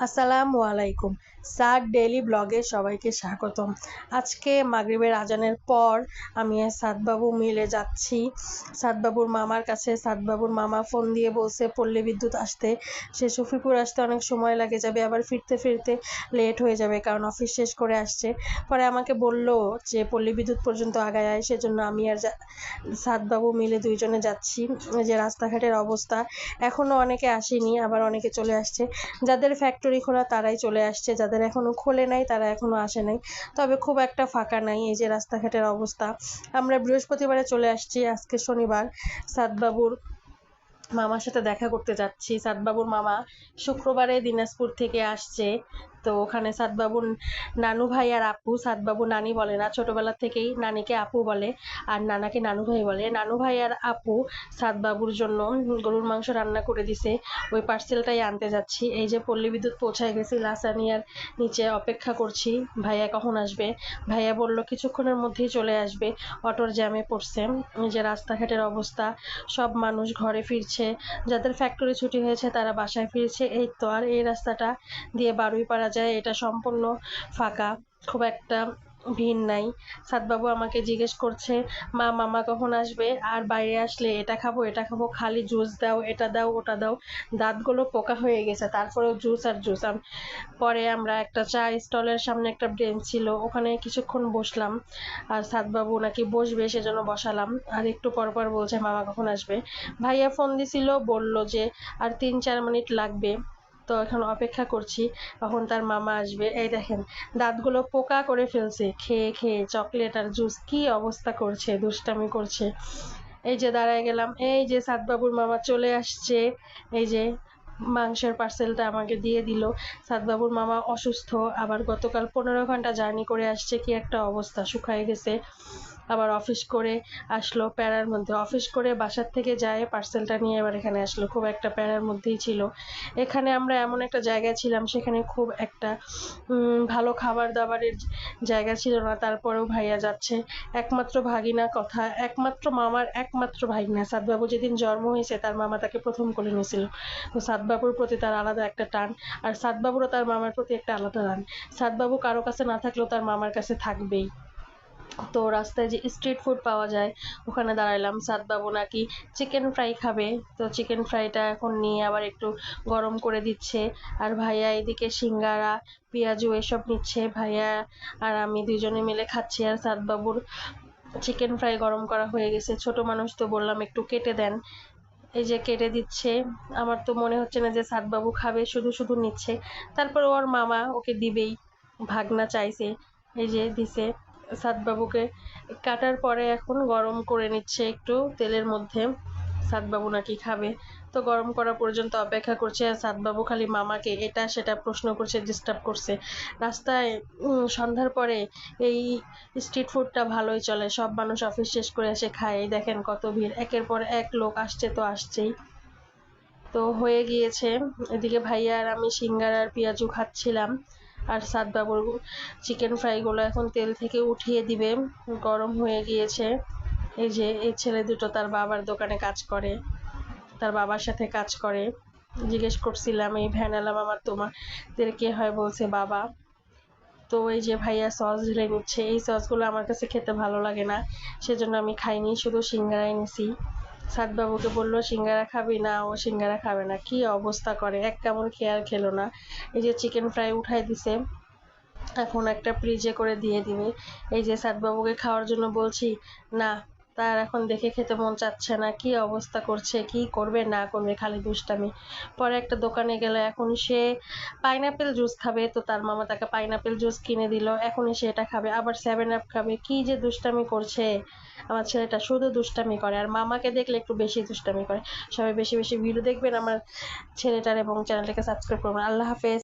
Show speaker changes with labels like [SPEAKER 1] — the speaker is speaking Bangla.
[SPEAKER 1] আসসালামু আলাইকুম। সাদ ডেইলি ব্লগে সবাইকে স্বাগতম। আজকে মাগরিবের আজানের পর আমি আর সাদবাবু মিলে যাচ্ছি সাদবাবুর মামার কাছে। সাদবাবুর মামা ফোন দিয়ে বলছে পল্লী বিদ্যুৎ আসতে, সে শফিপুর আসতে অনেক সময় লাগে যাবে, আবার ফিরতে ফিরতে লেট হয়ে যাবে কারণ অফিস শেষ করে আসছে। পরে আমাকে বলল যে পল্লী বিদ্যুৎ পর্যন্ত আগায় আয়, সেজন্য আমি আর সাদবাবু মিলে দুইজনে যাচ্ছি। যে রাস্তাঘাটের অবস্থা, এখনও অনেকে আসেনি, আবার অনেকে চলে আসছে। যাদের ফ্যাক্টরি খোলা তারাই চলে আসছে, যাদের এখনো খোলে নাই তারা এখনো আসে নাই। তবে খুব একটা ফাঁকা নাই। এই যে রাস্তাঘাটের অবস্থা। আমরা বৃহস্পতিবারে চলে আসছি, আজকে শনিবার। সাদবাবুর মামার সাথে দেখা করতে যাচ্ছি। সাদবাবুর মামা শুক্রবারে দিনাজপুর থেকে আসছে। তো ওখানে সাদবাবুর নানু ভাই আর আপু, সাদবাবু নানি বলে না, ছোটবেলা থেকেই নানিকে আপু বলে আর নানাকে নানু ভাই বলে। নানু ভাই আর আপু সাদবাবুর জন্য গরুর মাংস রান্না করে দিছে, ওই পার্সেলটাই আনতে যাচ্ছি। এই যে পল্লী বিদ্যুৎ পৌঁছায় গেছি, লাসানিয়ার নিচে অপেক্ষা করছি ভাইয়া কখন আসবে। ভাইয়া বলল কিছুক্ষণের মধ্যেই চলে আসবে, অটোর জ্যামে পড়ছে। এই যে রাস্তাঘাটের অবস্থা, সব মানুষ ঘরে ফিরছে, যাদের ফ্যাক্টরি ছুটি হয়েছে তারা বাসায় ফিরছে। এই তো, আর এই রাস্তাটা দিয়ে বারুইপাড়া যায়, এটা সম্পূর্ণ ফাঁকা, খুব একটা ভিড় নাই। সাদবাবু আমাকে জিজ্ঞেস করছে মা মামা কখন আসবে, আর বাইরে আসলে এটা খাবো এটা খাবো, খালি জুস দাও, এটা দাও ওটা দাও। দাঁতগুলো পোকা হয়ে গেছে, তারপরেও জুস আর জুস। পরে আমরা একটা চা স্টলের সামনে একটা বেঞ্চ ছিল, ওখানে কিছুক্ষণ বসলাম। আর সাদবাবু নাকি বসবে, সেজন্য বসালাম। আর একটু পর পর বলছে মামা কখন আসবে। ভাইয়া ফোন দিছিল, বলল যে আর 3-4 মিনিট লাগবে। তো এখন অপেক্ষা করছি কখন তার মামা আসবে। এই দেখেন দাঁতগুলো পোকা করে ফেলছে খেয়ে খেয়ে, চকলেট আর জুস, কি অবস্থা করছে, দুষ্টামি করছে। এই যে দাঁড়ায় গেলাম, এই যে সাদবাবুর মামা চলে আসছে। এই যে মাংসের পার্সেলটা আমাকে দিয়ে দিল। সাদবাবুর মামা অসুস্থ, আবার গতকাল 15 ঘন্টা জার্নি করে আসছে, কি একটা অবস্থা, শুকায় গেছে। আবার অফিস করে আসলো প্যারার মধ্যে, অফিস করে বাসার থেকে যায় পার্সেলটা নিয়ে এবার এখানে আসলো, খুব একটা প্যারার মধ্যেই ছিল। এখানে আমরা এমন একটা জায়গায় ছিলাম, সেখানে খুব একটা ভালো খাবার দাবারের জায়গা ছিল না, তারপরেও ভাইয়া যাচ্ছে। একমাত্র ভাগিনা কথা, একমাত্র মামার একমাত্র ভাগিনা। সাদবাবু যেদিন জন্ম হয়েছে তার মামা তাকে প্রথম কোলে নিয়েছিল। তো সাদবাবুর প্রতি তার আলাদা একটা টান, আর সাদবাবুরও তার মামার প্রতি একটা আলাদা টান। সাদবাবু কারো কাছে না থাকলেও তার মামার কাছে থাকবেই। তো রাস্তায় যে স্ট্রিট ফুড পাওয়া যায় ওখানে দাঁড়াইলাম। সাদবাবু নাকি চিকেন ফ্রাই খাবে, তো চিকেন ফ্রাইটা এখন নিয়ে আবার একটু গরম করে দিচ্ছে। আর ভাইয়া এদিকে সিঙ্গারা পেঁয়াজু এসব নিচ্ছে, ভাইয়া আর আমি দুজনে মিলে খাচ্ছি। আর সাদবাবুর চিকেন ফ্রাই গরম করা হয়ে গেছে, ছোট মানুষ তো বললাম একটু কেটে দেন। এই যে কেটে দিচ্ছে। আমার তো মনে হচ্ছে না যে সাদবাবু খাবে, শুধু শুধু নিচ্ছে। তারপর ওর মামা ওকে দিবেই, ভাগনা চাইছে, এই যে দিছে সাদবাবুকে। কাটার পরে এখন গরম করে নিচ্ছে একটু তেলের মধ্যে, সাদবাবু নাকি খাবে। তো গরম করা পর্যন্ত অপেক্ষা করছে, আর সাদবাবু খালি মামাকে এটা সেটা প্রশ্ন করছে, ডিস্টার্ব করছে। রাস্তায় সন্ধ্যার পরে এই স্ট্রিট ফুডটা ভালোই চলে, সব মানুষ অফিস শেষ করে এসে খায়। এই দেখেন কত ভিড়, একের পর এক লোক আসছে তো আসছেই। তো হয়ে গিয়েছে। এদিকে ভাইয়া আর আমি সিঙ্গারা আর পেঁয়াজু খাচ্ছিলাম, আর সাদবাবুর চিকেন ফ্রাইগুলো এখন তেল থেকে উঠিয়ে দিবে, গরম হয়ে গিয়েছে। এই যে এই ছেলে দুটো তার বাবার দোকানে কাজ করে, তার বাবার সাথে কাজ করে। জিজ্ঞেস করছিলাম এই ভ্যানালা মামা তোমাদের কে হয়, বলছে বাবা। তো এই যে ভাইয়া সস ঢেলে নিচ্ছে, এই সসগুলো আমার কাছে খেতে ভালো লাগে না, সেজন্য আমি খাইনি, শুধু সিঙ্গারাই নিছি। সাদবাবুকে বললো সিঙ্গারা খাবি, না ও সিঙ্গারা খাবে না, কি অবস্থা করে, এক কেমন খেয়াল খেলো না। এই যে চিকেন ফ্রাই উঠাই দিছে, এখন একটা ফ্রিজে করে দিয়ে দিবে। এই যে সাদবাবুকে খাওয়ার জন্য বলছি, না, তার এখন দেখে খেতে মন চাচ্ছে না, কি অবস্থা করছে, কি করবে না করবে খালি দুষ্টামি। পরে একটা দোকানে গেল, এখন সে পাইনাপেল জুস খাবে, তো তার মামা তাকে পাইনাপেল জুস কিনে দিল, এখনই সে এটা খাবে, আবার 7 আপ খাবে। কি যে দুষ্টামি করছে আমার ছেলেটা, শুধু দুষ্টামি করে, আর মামাকে দেখলে একটু বেশি দুষ্টামি করে। সবাই বেশি বেশি ভিডিও দেখবেন আমার ছেলেটার, এবং চ্যানেলটাকে সাবস্ক্রাইব করবেন। আল্লাহ হাফেজ।